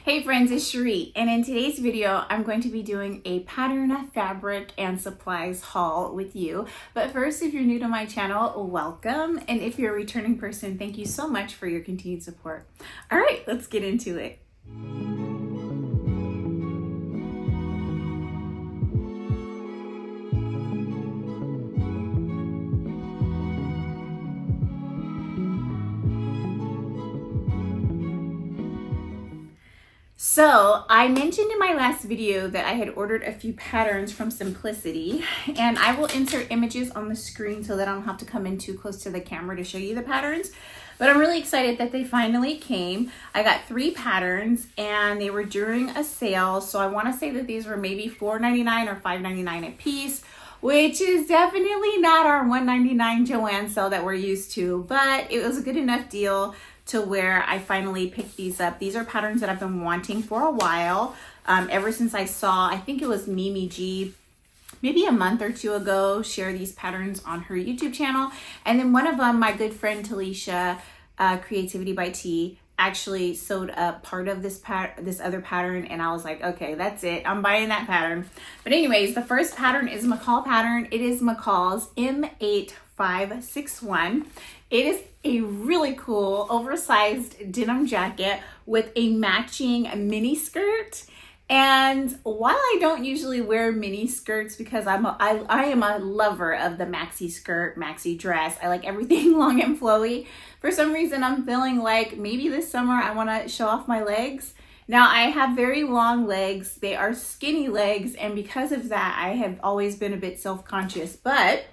Hey friends, it's Shereé, and in today's video, I'm going to be doing a pattern, fabric, and supplies haul with you. But first, if you're new to my channel, welcome. And if you're a returning person, thank you so much for your continued support. All right, let's get into it. So I mentioned in my last video that I had ordered a few patterns from Simplicity, and I will insert images on the screen so that I don't have to come in too close to the camera to show you the patterns. But I'm really excited that they finally came. I got 3 patterns and they were during a sale. So I want to say that these were maybe $4.99 or $5.99 a piece, which is definitely not our $1.99 Joann sale that we're used to, but it was a good enough deal to where I finally picked these up. These are patterns that I've been wanting for a while, ever since I saw, I think it was Mimi G, maybe a month or 2 ago, share these patterns on her YouTube channel. And then one of them, my good friend Talisha, Creativity by T, actually sewed up part of this other pattern, and I was like, okay, that's it, I'm buying that pattern. But anyways, the first pattern is McCall pattern. It is McCall's M8561. It is a really cool oversized denim jacket with a matching mini skirt. And while I don't usually wear mini skirts because I am a lover of the maxi skirt, maxi dress, I like everything long and flowy, for some reason I'm feeling like maybe this summer I want to show off my legs. Now I have very long legs, they are skinny legs, and because of that I have always been a bit self-conscious. But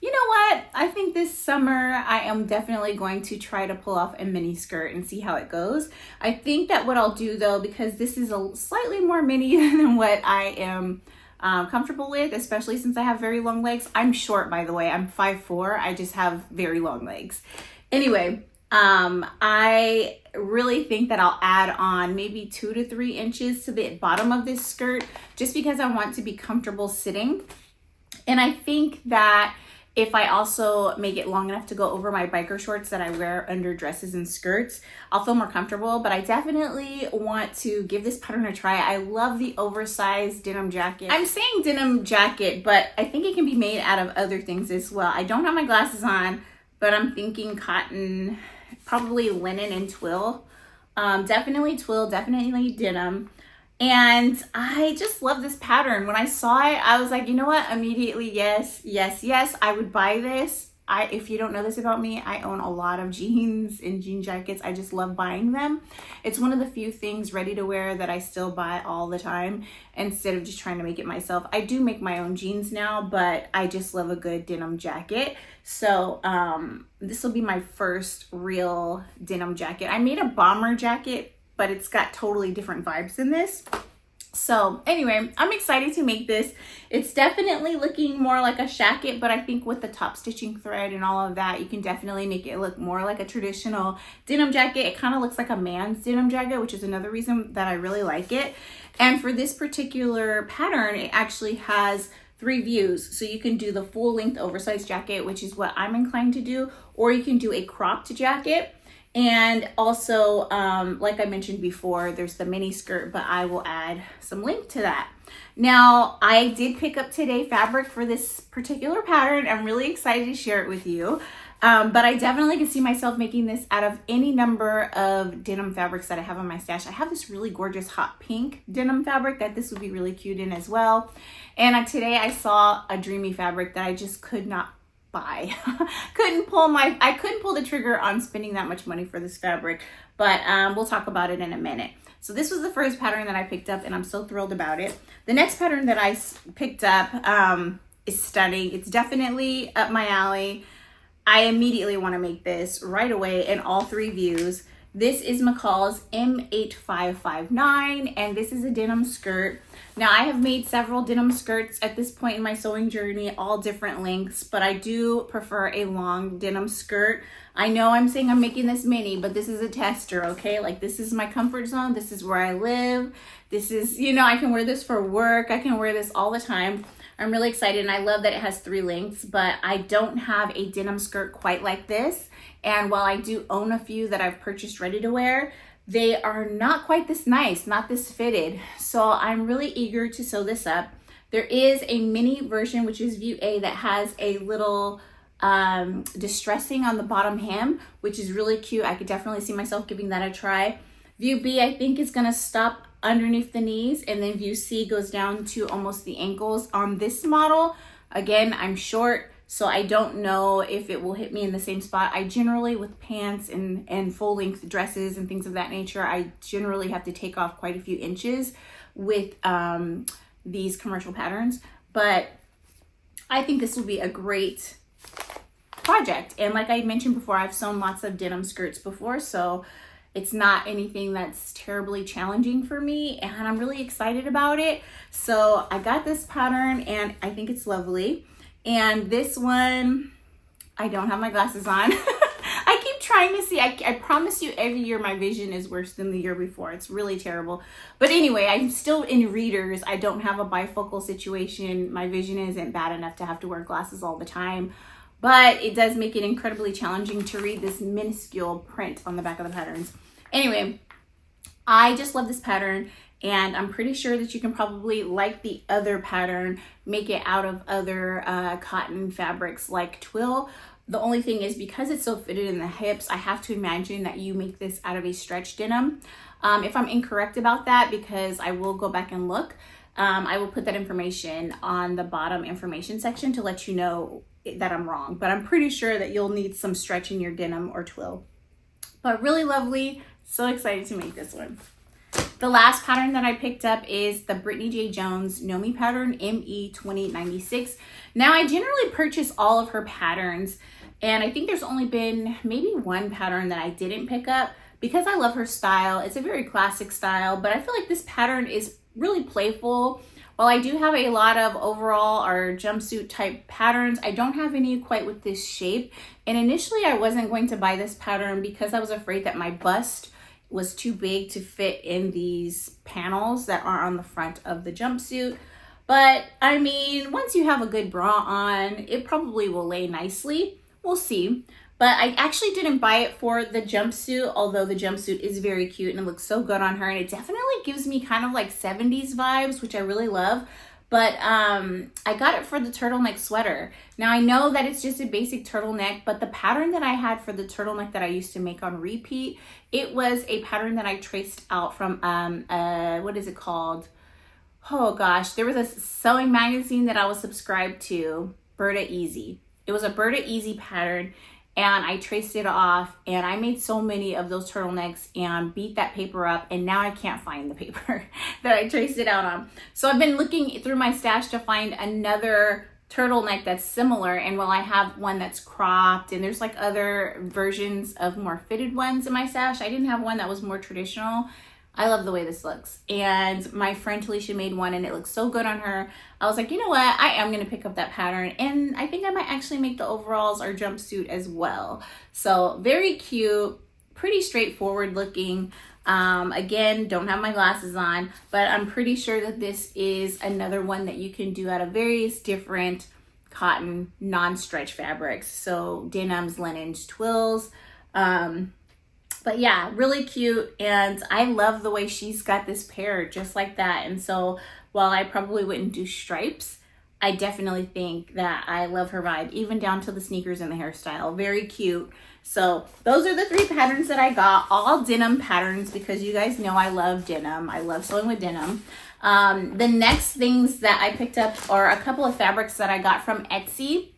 you know what? I think this summer I am definitely going to try to pull off a mini skirt and see how it goes. I think that what I'll do though, because this is a slightly more mini than what I am comfortable with, especially since I have very long legs. I'm short, by the way. I'm 5'4". I just have very long legs. Anyway, I really think that I'll add on maybe 2 to 3 inches to the bottom of this skirt just because I want to be comfortable sitting. And I think that if I also make it long enough to go over my biker shorts that I wear under dresses and skirts, I'll feel more comfortable. But I definitely want to give this pattern a try. I love the oversized denim jacket. I'm saying denim jacket, but I think it can be made out of other things as well. I don't have my glasses on, but I'm thinking cotton, probably linen and twill. Definitely twill, definitely denim. And I just love this pattern. When I saw it, I was like, you know what? Immediately, yes, yes, yes, I would buy this. If you don't know this about me, I own a lot of jeans and jean jackets. I just love buying them. It's one of the few things ready to wear that I still buy all the time instead of just trying to make it myself. I do make my own jeans now, but I just love a good denim jacket. So this will be my first real denim jacket. I made a bomber jacket, but it's got totally different vibes in this. So anyway, I'm excited to make this. It's definitely looking more like a shacket, but I think with the top stitching thread and all of that, you can definitely make it look more like a traditional denim jacket. It kind of looks like a man's denim jacket, which is another reason that I really like it. And for this particular pattern, it actually has 3 views. So you can do the full length oversized jacket, which is what I'm inclined to do, or you can do a cropped jacket. And also, like I mentioned before, there's the mini skirt, but I will add some length to that. Now, I did pick up today fabric for this particular pattern. I'm really excited to share it with you. But I definitely can see myself making this out of any number of denim fabrics that I have on my stash. I have this really gorgeous hot pink denim fabric that this would be really cute in as well. And today I saw a dreamy fabric that I just could not buy. I couldn't pull the trigger on spending that much money for this fabric, but we'll talk about it in a minute. So this was the first pattern that I picked up and I'm so thrilled about it. The next pattern that I picked up is stunning. It's definitely up my alley. I immediately want to make this right away in all 3 views. This is McCall's M8559, and this is a denim skirt. Now, I have made several denim skirts at this point in my sewing journey, all different lengths, but I do prefer a long denim skirt. I know I'm saying I'm making this mini, but this is a tester, okay? Like, this is my comfort zone. This is where I live. This is, you know, I can wear this for work. I can wear this all the time. I'm really excited, and I love that it has 3 lengths, but I don't have a denim skirt quite like this. And while I do own a few that I've purchased ready to wear, they are not quite this nice, not this fitted. So I'm really eager to sew this up. There is a mini version, which is view A, that has a little distressing on the bottom hem, which is really cute. I could definitely see myself giving that a try. View B, I think, is gonna stop underneath the knees, and then view C goes down to almost the ankles on this model. Again, I'm short, so I don't know if it will hit me in the same spot. I generally, with pants and full length dresses and things of that nature, I generally have to take off quite a few inches with these commercial patterns, but I think this will be a great project. And like I mentioned before, I've sewn lots of denim skirts before, so it's not anything that's terribly challenging for me, and I'm really excited about it. So I got this pattern and I think it's lovely. And this one, I don't have my glasses on. I keep trying to see. I promise you every year my vision is worse than the year before. It's really terrible. But anyway, I'm still in readers. I don't have a bifocal situation. My vision isn't bad enough to have to wear glasses all the time. But it does make it incredibly challenging to read this minuscule print on the back of the patterns. Anyway, I just love this pattern, and I'm pretty sure that you can probably, like the other pattern, make it out of other cotton fabrics like twill. The only thing is, because it's so fitted in the hips, I have to imagine that you make this out of a stretch denim. If I'm incorrect about that, because I will go back and look, I will put that information on the bottom information section to let you know that I'm wrong. But I'm pretty sure that you'll need some stretch in your denim or twill. But really lovely. So excited to make this one. The last pattern that I picked up is the Brittany J. Jones Know Me pattern, ME 2096. Now, I generally purchase all of her patterns, and I think there's only been maybe one pattern that I didn't pick up because I love her style. It's a very classic style, but I feel like this pattern is really playful. While I do have a lot of overall or jumpsuit type patterns, I don't have any quite with this shape. And initially I wasn't going to buy this pattern because I was afraid that my bust was too big to fit in these panels that are on the front of the jumpsuit. But I mean, once you have a good bra on, it probably will lay nicely. We'll see. But I actually didn't buy it for the jumpsuit, although the jumpsuit is very cute and it looks so good on her. And it definitely gives me kind of like 70s vibes, which I really love. But I got it for the turtleneck sweater. Now, I know that it's just a basic turtleneck, but the pattern that I had for the turtleneck that I used to make on repeat, it was a pattern that I traced out from, what is it called? Oh gosh, there was a sewing magazine that I was subscribed to, Berta Easy. It was a Berta Easy pattern, and I traced it off, and I made so many of those turtlenecks and beat that paper up, and now I can't find the paper that I traced it out on. So I've been looking through my stash to find another turtleneck that's similar, and while I have one that's cropped, and there's like other versions of more fitted ones in my stash, I didn't have one that was more traditional. I love the way this looks. And my friend Talisha made one and it looks so good on her. I was like, you know what? I am going to pick up that pattern. And I think I might actually make the overalls or jumpsuit as well. So very cute, pretty straightforward looking. Again, don't have my glasses on, but I'm pretty sure that this is another one that you can do out of various different cotton, non-stretch fabrics. So denims, linens, twills. But yeah, really cute, and I love the way she's got this pair just like that. And so while I probably wouldn't do stripes, I definitely think that I love her vibe, even down to the sneakers and the hairstyle. Very cute. So those are the 3 patterns that I got, all denim patterns, because you guys know I love denim. I love sewing with denim. The next things that I picked up are a couple of fabrics that I got from Etsy.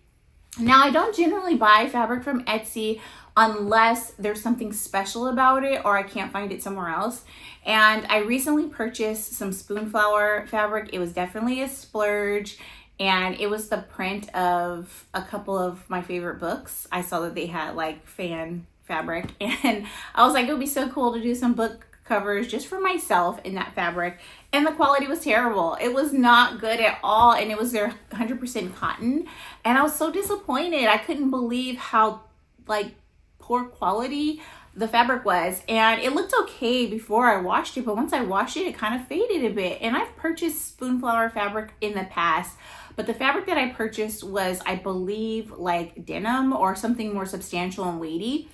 Now, I don't generally buy fabric from Etsy unless there's something special about it or I can't find it somewhere else. And I recently purchased some Spoonflower fabric. It was definitely a splurge, and it was the print of a couple of my favorite books. I saw that they had like fan fabric, and I was like, it would be so cool to do some book covers just for myself in that fabric. And the quality was terrible. It was not good at all, and it was their 100% cotton, and I was so disappointed. I couldn't believe how like poor quality the fabric was. And it looked okay before I washed it, but once I washed it, it kind of faded a bit. And I've purchased Spoonflower fabric in the past, but the fabric that I purchased was, I believe, like denim or something more substantial and weighty.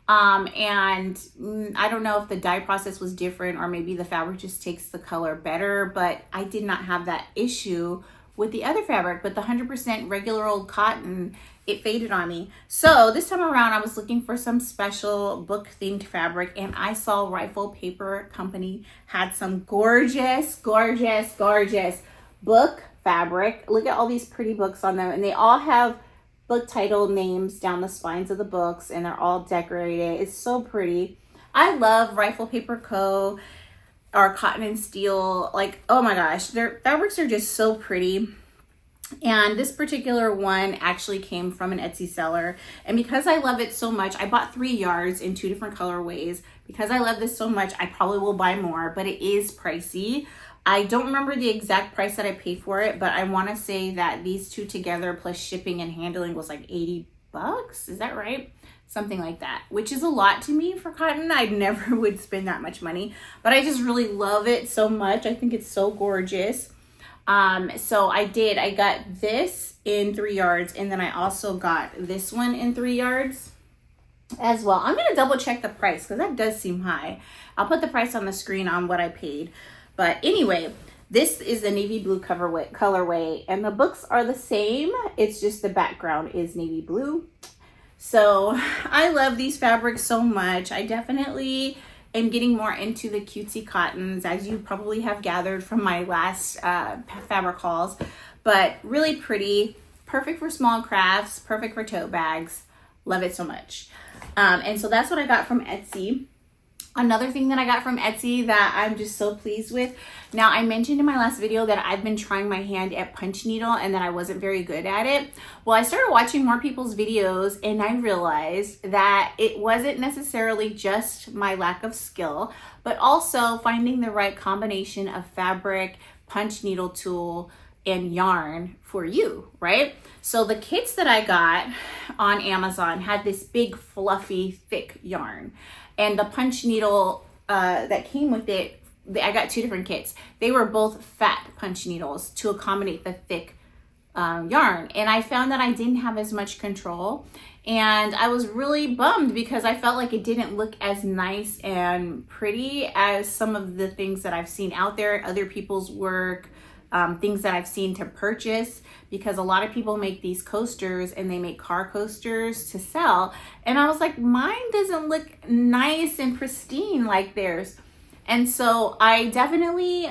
I don't know if the dye process was different or maybe the fabric just takes the color better, but I did not have that issue with the other fabric. But the 100% regular old cotton, it faded on me. So this time around, I was looking for some special book themed fabric, and I saw Rifle Paper Company had some gorgeous, gorgeous, gorgeous book fabric. Look at all these pretty books on them, and they all have book title names down the spines of the books, and they're all decorated. It's so pretty. I love Rifle Paper Co. or Cotton and Steel. Like, oh my gosh, their fabrics are just so pretty. And this particular one actually came from an Etsy seller. And because I love it so much, I bought 3 yards in 2 different colorways. Because I love this so much, I probably will buy more, but it is pricey. I don't remember the exact price that I paid for it, but I want to say that these 2 together plus shipping and handling was like 80 bucks. Is that right? Something like that, which is a lot to me for cotton. I never would spend that much money, but I just really love it so much. I think it's so gorgeous. So I got this in 3 yards, and then I also got this one in 3 yards as well. I'm going to double check the price because that does seem high. I'll put the price on the screen on what I paid. But anyway, this is the navy blue colorway, and the books are the same. It's just the background is navy blue. So I love these fabrics so much. I definitely am getting more into the cutesy cottons, as you probably have gathered from my last fabric hauls. But really pretty, perfect for small crafts, perfect for tote bags. Love it so much. And so that's what I got from Etsy. Another thing that I got from Etsy that I'm just so pleased with. Now, I mentioned in my last video that I've been trying my hand at punch needle and that I wasn't very good at it. Well, I started watching more people's videos, and I realized that it wasn't necessarily just my lack of skill, but also finding the right combination of fabric, punch needle tool, and yarn for you, right? So the kits that I got on Amazon had this big, fluffy, thick yarn. And the punch needle that came with it, I got 2 different kits. They were both fat punch needles to accommodate the thick yarn. And I found that I didn't have as much control. And I was really bummed because I felt like it didn't look as nice and pretty as some of the things that I've seen out there, other people's work, things that I've seen to purchase, because a lot of people make these coasters and they make car coasters to sell. And I was like, mine doesn't look nice and pristine like theirs. And so I definitely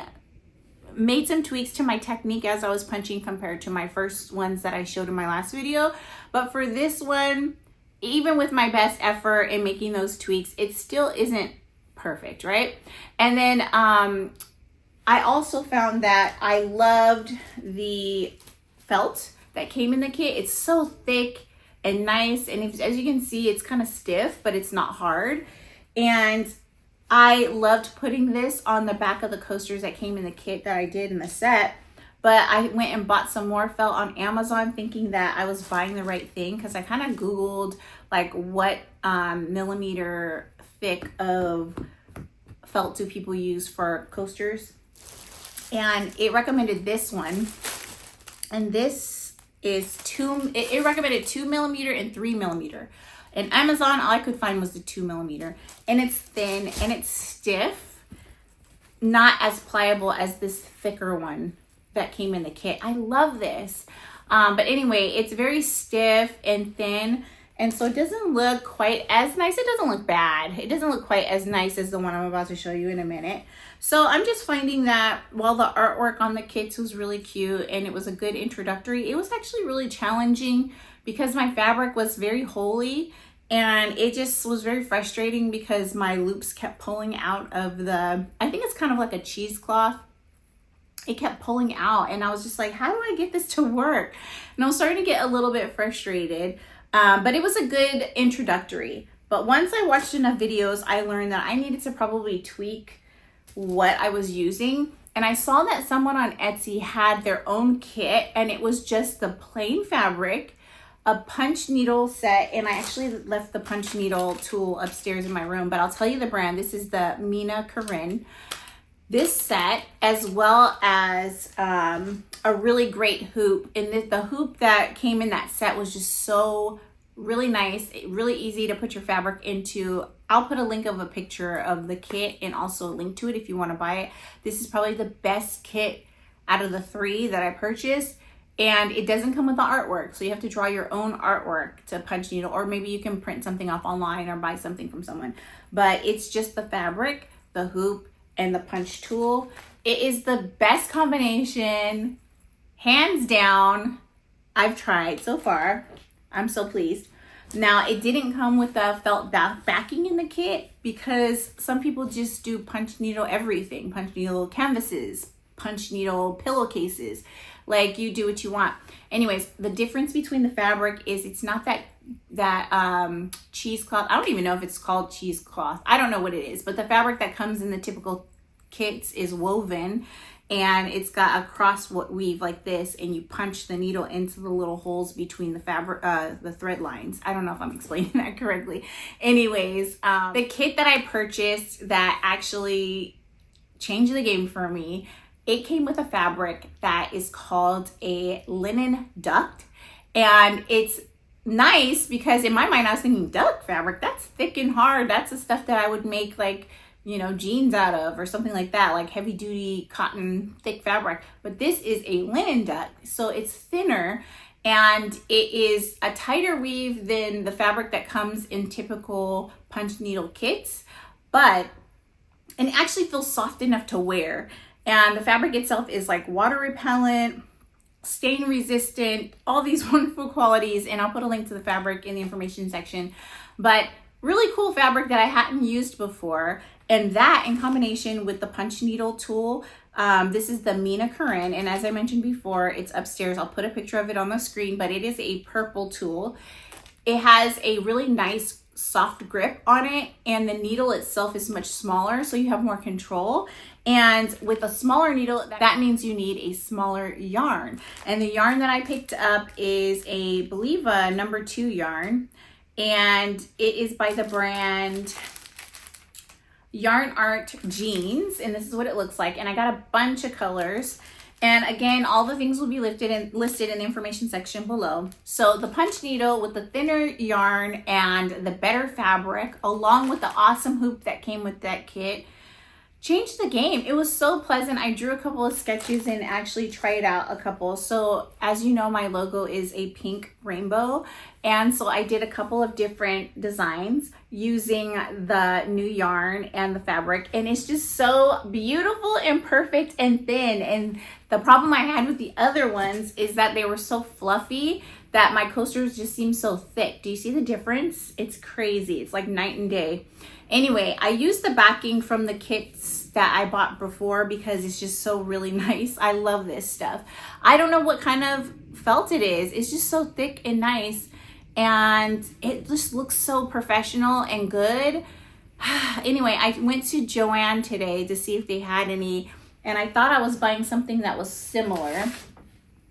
made some tweaks to my technique as I was punching compared to my first ones that I showed in my last video. But for this one, even with my best effort in making those tweaks, it still isn't perfect, right? And then I also found that I loved the felt that came in the kit. It's so thick and nice, and as you can see, it's kind of stiff, but it's not hard. And I loved putting this on the back of the coasters that came in the kit that I did in the set. But I went and bought some more felt on Amazon thinking that I was buying the right thing, because I kind of Googled like what millimeter thick of felt do people use for coasters. And it recommended this one. And this is it recommended 2 millimeter and 3 millimeter. And Amazon, all I could find was the 2 millimeter. And it's thin and it's stiff, not as pliable as this thicker one that came in the kit. I love this. But anyway, it's very stiff and thin. And so it doesn't look quite as nice. It doesn't look bad. It doesn't look quite as nice as the one I'm about to show you in a minute. So I'm just finding that while the artwork on the kits was really cute and it was a good introductory, it was actually really challenging because my fabric was very holey, and it just was very frustrating because my loops kept pulling out of the, I think it's kind of like a cheesecloth. It kept pulling out, and I was just like, how do I get this to work? And I was starting to get a little bit frustrated, but it was a good introductory. But once I watched enough videos, I learned that I needed to probably tweak what I was using. And I saw that someone on Etsy had their own kit, and it was just the plain fabric, a punch needle set, and I actually left the punch needle tool upstairs in my room, but I'll tell you the brand. This is the Mina Corinne. This set, as well as a really great hoop, and the hoop that came in that set was just so really nice, really easy to put your fabric into. I'll put a link of a picture of the kit and also a link to it if you want to buy it. This is probably the best kit out of the 3 that I purchased, and it doesn't come with the artwork, so you have to draw your own artwork to punch needle, or maybe you can print something off online or buy something from someone. But it's just the fabric, the hoop, and the punch tool. It is the best combination, hands down, I've tried so far. I'm so pleased. Now, it didn't come with the felt backing in the kit because some people just do punch needle everything. Punch needle canvases, punch needle pillowcases. Like, you do what you want. Anyways, the difference between the fabric is it's not that cheesecloth. I don't even know if it's called cheesecloth. I don't know what it is. But the fabric that comes in the typical kits is woven. And it's got a cross weave like this, and you punch the needle into the little holes between the fabric, the thread lines. I don't know if I'm explaining that correctly. Anyways, the kit that I purchased that actually changed the game for me, it came with a fabric that is called a linen duck. And it's nice because in my mind, I was thinking, duck fabric, that's thick and hard. That's the stuff that I would make like, you know, jeans out of or something like that, like heavy duty cotton thick fabric. But this is a linen duck, so it's thinner and it is a tighter weave than the fabric that comes in typical punch needle kits, and it actually feels soft enough to wear. And the fabric itself is like water repellent, stain resistant, all these wonderful qualities. And I'll put a link to the fabric in the information section. But really cool fabric that I hadn't used before. And that in combination with the punch needle tool, this is the Mina Corinne. And as I mentioned before, it's upstairs. I'll put a picture of it on the screen, but it is a purple tool. It has a really nice soft grip on it, and the needle itself is much smaller, so you have more control. And with a smaller needle, that means you need a smaller yarn. And the yarn that I picked up is I believe a number 2 yarn, and it is by the brand Yarn Art Jeans, and this is what it looks like. And I got a bunch of colors, and again, all the things will be listed in the information section below. So the punch needle with the thinner yarn and the better fabric, along with the awesome hoop that came with that kit, changed the game. It was so pleasant. I drew a couple of sketches and actually tried out a couple. So as you know, my logo is a pink rainbow. And so I did a couple of different designs using the new yarn and the fabric. And it's just so beautiful and perfect and thin. And the problem I had with the other ones is that they were so fluffy that my coasters just seem so thick. Do you see the difference? It's crazy. It's like night and day. Anyway, I used the backing from the kits that I bought before because it's just so really nice. I love this stuff. I don't know what kind of felt it is. It's just so thick and nice, and it just looks so professional and good. Anyway, I went to Joann today to see if they had any, and I thought I was buying something that was similar,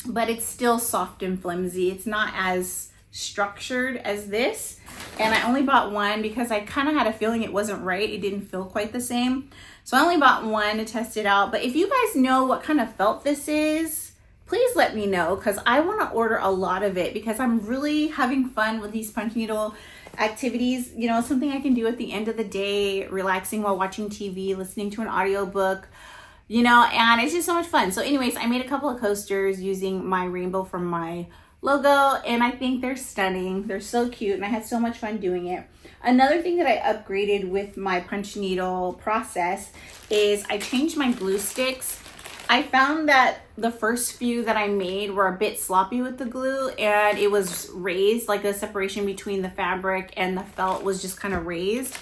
but it's still soft and flimsy. It's not as structured as this, and I only bought one because I kind of had a feeling it wasn't right. It didn't feel quite the same, so I only bought one to test it out. But if you guys know what kind of felt this is, please let me know, because I want to order a lot of it because I'm really having fun with these punch needle activities. You know, something I can do at the end of the day, relaxing while watching TV, listening to an audiobook, you know, and it's just so much fun. So anyways, I made a couple of coasters using my rainbow from my logo, and I think they're stunning. They're so cute, and I had so much fun doing it. Another thing that I upgraded with my punch needle process is I changed my glue sticks. I found that the first few that I made were a bit sloppy with the glue, and it was raised, like the separation between the fabric and the felt was just kind of raised.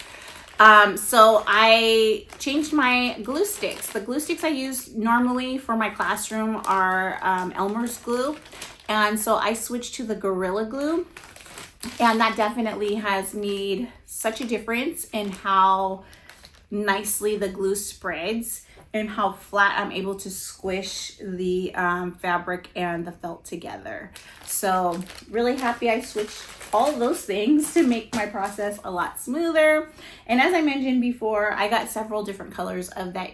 So I changed my glue sticks. The glue sticks I use normally for my classroom are Elmer's glue. And so I switched to the Gorilla Glue, and that definitely has made such a difference in how nicely the glue spreads and how flat I'm able to squish the fabric and the felt together. So really happy I switched all of those things to make my process a lot smoother. And as I mentioned before, I got several different colors of that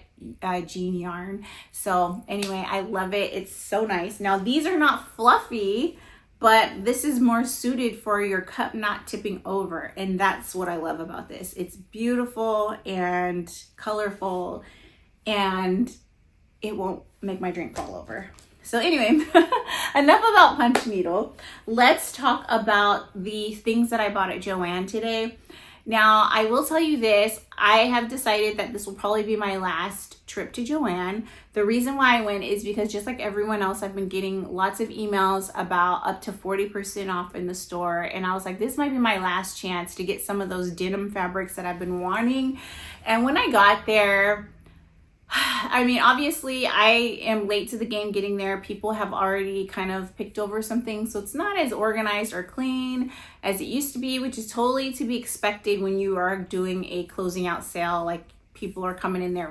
jean yarn. So anyway, I love it. It's so nice. Now these are not fluffy, but this is more suited for your cup not tipping over. And that's what I love about this. It's beautiful and colorful, and it won't make my drink fall over. So anyway, enough about Punch Needle. Let's talk about the things that I bought at Joann today. Now, I will tell you this, I have decided that this will probably be my last trip to Joann. The reason why I went is because just like everyone else, I've been getting lots of emails about up to 40% off in the store. And I was like, this might be my last chance to get some of those denim fabrics that I've been wanting. And when I got there, I mean, obviously I am late to the game getting there. People have already kind of picked over some things, so it's not as organized or clean as it used to be, which is totally to be expected when you are doing a closing out sale. Like, people are coming in there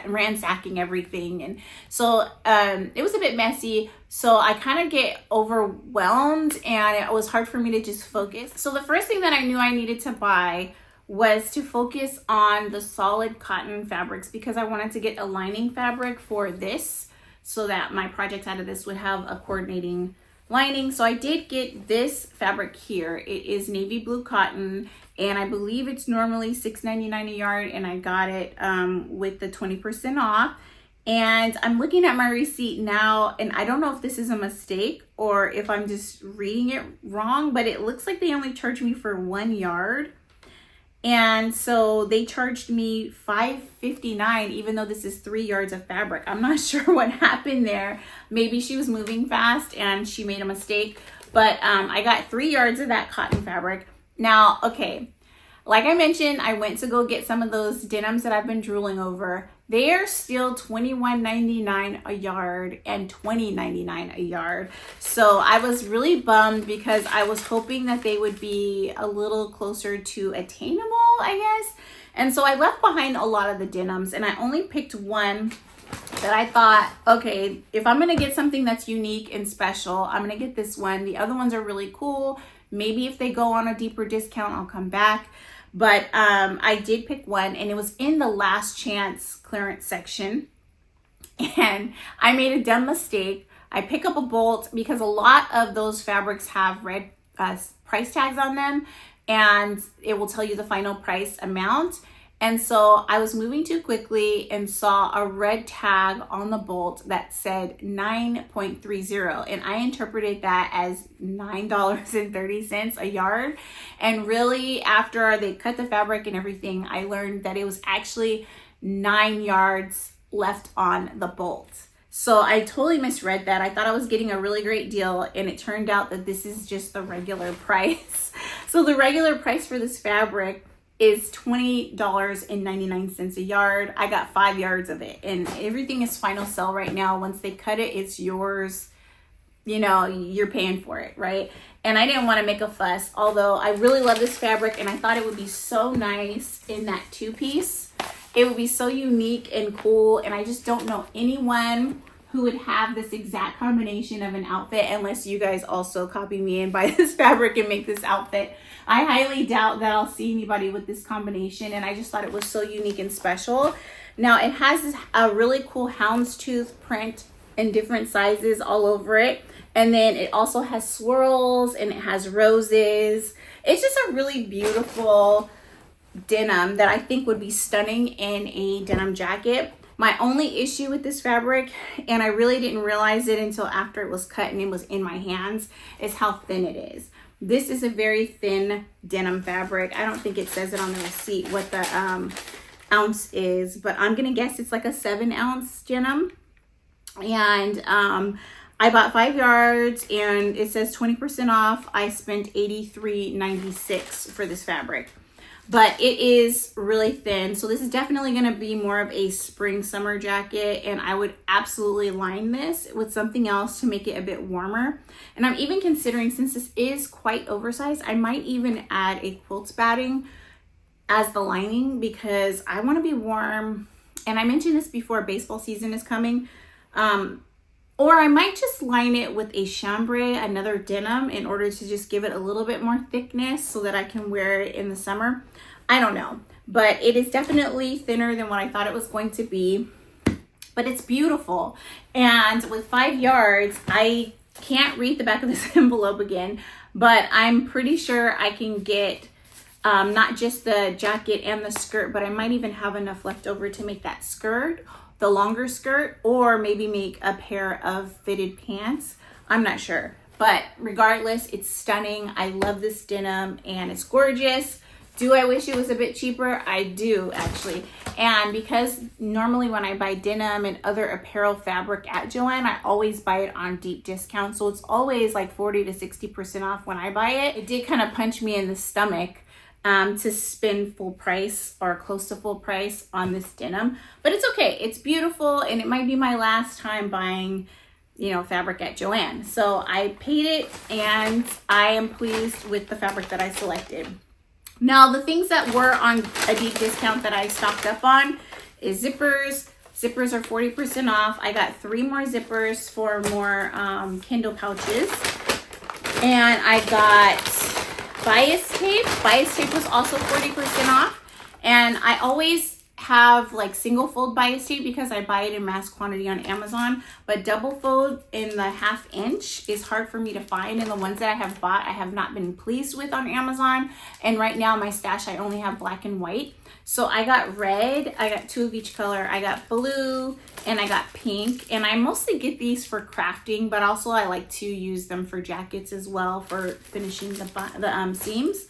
ransacking everything. And so it was a bit messy. So I kind of get overwhelmed, and it was hard for me to just focus. So the first thing that I knew I needed to buy was to focus on the solid cotton fabrics, because I wanted to get a lining fabric for this so that my project out of this would have a coordinating lining. So I did get this fabric here. It is navy blue cotton, and I believe it's normally $6.99 a yard, and I got it with the 20% off. And I'm looking at my receipt now, and I don't know if this is a mistake or if I'm just reading it wrong, but it looks like they only charged me for 1 yard. And so they charged me $5.59, even though this is 3 yards of fabric. I'm not sure what happened there. Maybe she was moving fast and she made a mistake, but I got 3 yards of that cotton fabric. Now, okay, like I mentioned, I went to go get some of those denims that I've been drooling over. They are still $21.99 a yard and $20.99 a yard. So I was really bummed because I was hoping that they would be a little closer to attainable, I guess. And so I left behind a lot of the denims, and I only picked one that I thought, okay, if I'm gonna get something that's unique and special, I'm gonna get this one. The other ones are really cool. Maybe if they go on a deeper discount, I'll come back. But I did pick one, and it was in the last chance clearance section. And I made a dumb mistake. I pick up a bolt because a lot of those fabrics have red price tags on them, and it will tell you the final price amount. And so I was moving too quickly and saw a red tag on the bolt that said 9.30, and I interpreted that as $9.30 a yard. And really, after they cut the fabric and everything, I learned that it was actually 9 yards left on the bolt. So I totally misread that. I thought I was getting a really great deal, and it turned out that this is just the regular price. So the regular price for this fabric is $20.99 a yard. I got 5 yards of it, and everything is final sell right now. Once they cut it, it's yours. You know, you're paying for it, right? And I didn't want to make a fuss, although I really love this fabric, and I thought it would be so nice in that 2-piece. It would be so unique and cool, and I just don't know anyone who would have this exact combination of an outfit unless you guys also copy me and buy this fabric and make this outfit. I highly doubt that I'll see anybody with this combination, and I just thought it was so unique and special. Now, it has a really cool houndstooth print in different sizes all over it, and then it also has swirls and it has roses. It's just a really beautiful denim that I think would be stunning in a denim jacket. My only issue with this fabric, and I really didn't realize it until after it was cut and it was in my hands, is how thin it is. This is a very thin denim fabric. I don't think it says it on the receipt what the ounce is, but I'm gonna guess it's like a 7-ounce denim. And I bought 5 yards, and it says 20% off. I spent $83.96 for this fabric, but it is really thin. So this is definitely going to be more of a spring summer jacket, and I would absolutely line this with something else to make it a bit warmer. And I'm even considering, since this is quite oversized, I might even add a quilts batting as the lining, because I want to be warm. And I mentioned this before, baseball season is coming. Or I might just line it with a chambray, another denim, in order to just give it a little bit more thickness so that I can wear it in the summer. I don't know, but it is definitely thinner than what I thought it was going to be, but it's beautiful. And with 5 yards, I Can't read the back of this envelope again, but I'm pretty sure I can get not just the jacket and the skirt, but I might even have enough left over to make that skirt, the longer skirt, or maybe make a pair of fitted pants. I'm not sure, but regardless, it's stunning. I love this denim and it's gorgeous. Do I wish it was a bit cheaper? I do, actually. And because normally when I buy denim and other apparel fabric at Joann, I always buy it on deep discount. So it's always like 40 to 60% off when I buy it. It did kind of punch me in the stomach to spend full price or close to full price on this denim. But it's okay. It's beautiful, and it might be my last time buying, you know, fabric at Joann. So I paid it, and I am pleased with the fabric that I selected. Now, the things that were on a deep discount that I stocked up on is zippers. Zippers are 40% off. I got 3 more zippers for more Kindle pouches. And I got bias tape. Bias tape was also 40% off. And I always have like single fold bias tape because I buy it in mass quantity on Amazon, but double fold in the 1/2 inch is hard for me to find, and the ones that I have bought I have not been pleased with on Amazon. And right now my stash, I only have black and white. So I got red, I got 2 of each color, I got blue, and I got pink. And I mostly get these for crafting, but also I like to use them for jackets as well for finishing the seams.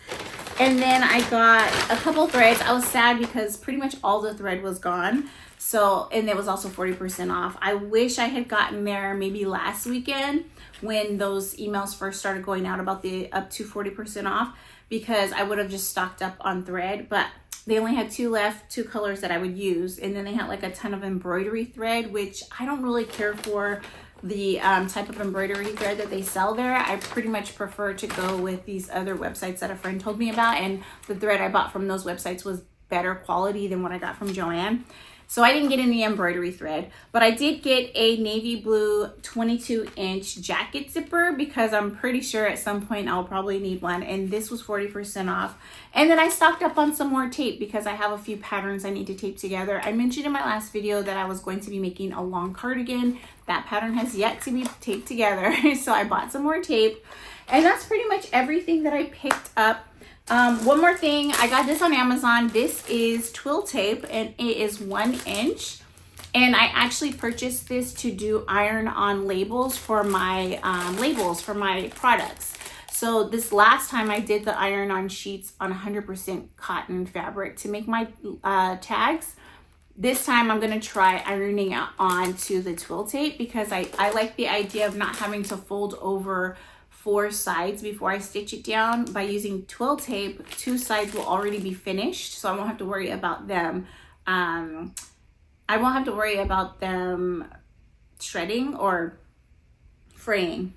And then I got a couple threads. I was sad because pretty much all the thread was gone. So, and it was also 40% off. I wish I had gotten there maybe last weekend when those emails first started going out about the up to 40% off, because I would have just stocked up on thread. But they only had 2 left, 2 colors that I would use. And then they had like a ton of embroidery thread, which I don't really care for the type of embroidery thread that they sell there. I pretty much prefer to go with these other websites that a friend told me about, and the thread I bought from those websites was better quality than what I got from Joann. So I didn't get any embroidery thread, but I did get a navy blue 22-inch jacket zipper because I'm pretty sure at some point I'll probably need one, and this was 40% off. And then I stocked up on some more tape because I have a few patterns I need to tape together. I mentioned in my last video that I was going to be making a long cardigan. That pattern has yet to be taped together, so I bought some more tape. And that's pretty much everything that I picked up. One more thing, I got this on Amazon. This is twill tape, and it is 1 inch. And I actually purchased this to do iron-on labels for my products. So this last time I did the iron-on sheets on 100% cotton fabric to make my tags. This time I'm going to try ironing it onto the twill tape because I like the idea of not having to fold over 4 sides before I stitch it down. By using twill tape, 2 sides will already be finished, so I won't have to worry about them. I won't have to worry about them shredding or fraying.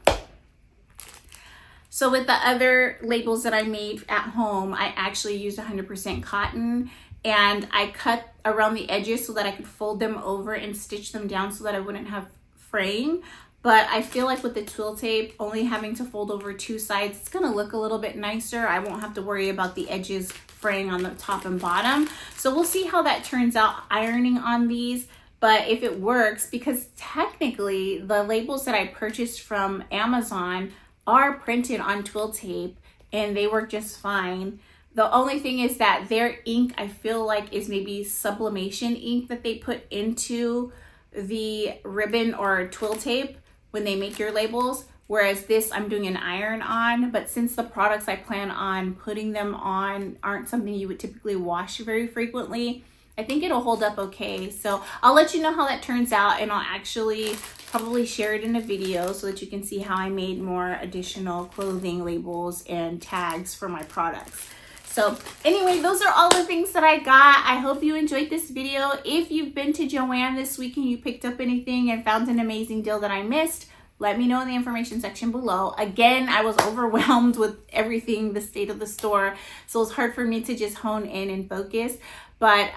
So with the other labels that I made at home, I actually used 100% cotton, and I cut around the edges so that I could fold them over and stitch them down so that I wouldn't have fraying. But I feel like with the twill tape, only having to fold over 2 sides, it's gonna look a little bit nicer. I won't have to worry about the edges fraying on the top and bottom. So we'll see how that turns out ironing on these. But if it works, because technically the labels that I purchased from Amazon are printed on twill tape and they work just fine. The only thing is that their ink, I feel like, is maybe sublimation ink that they put into the ribbon or twill tape when they make your labels, whereas this I'm doing an iron on. But since the products I plan on putting them on aren't something you would typically wash very frequently, I think it'll hold up okay. So I'll let you know how that turns out, and I'll actually probably share it in a video so that you can see how I made more additional clothing labels and tags for my products. So anyway, those are all the things that I got. I hope you enjoyed this video. If you've been to Joann this week and you picked up anything and found an amazing deal that I missed, let me know in the information section below. Again, I was overwhelmed with everything, the state of the store, so it's hard for me to just hone in and focus. But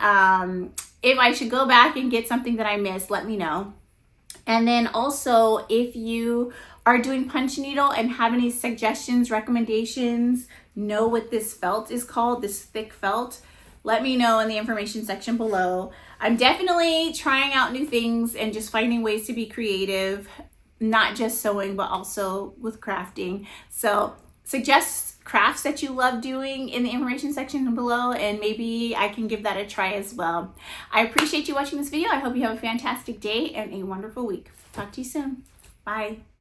if I should go back and get something that I missed, let me know. And then also, if you are doing punch needle and have any suggestions, recommendations, know what this felt is called, this thick felt, let me know in the information section below. I'm definitely trying out new things and just finding ways to be creative. not just sewing, but also with crafting. So suggest crafts that you love doing in the information section below, and maybe I can give that a try as well. I appreciate you watching this video. I hope you have a fantastic day and a wonderful week. Talk to you soon. Bye.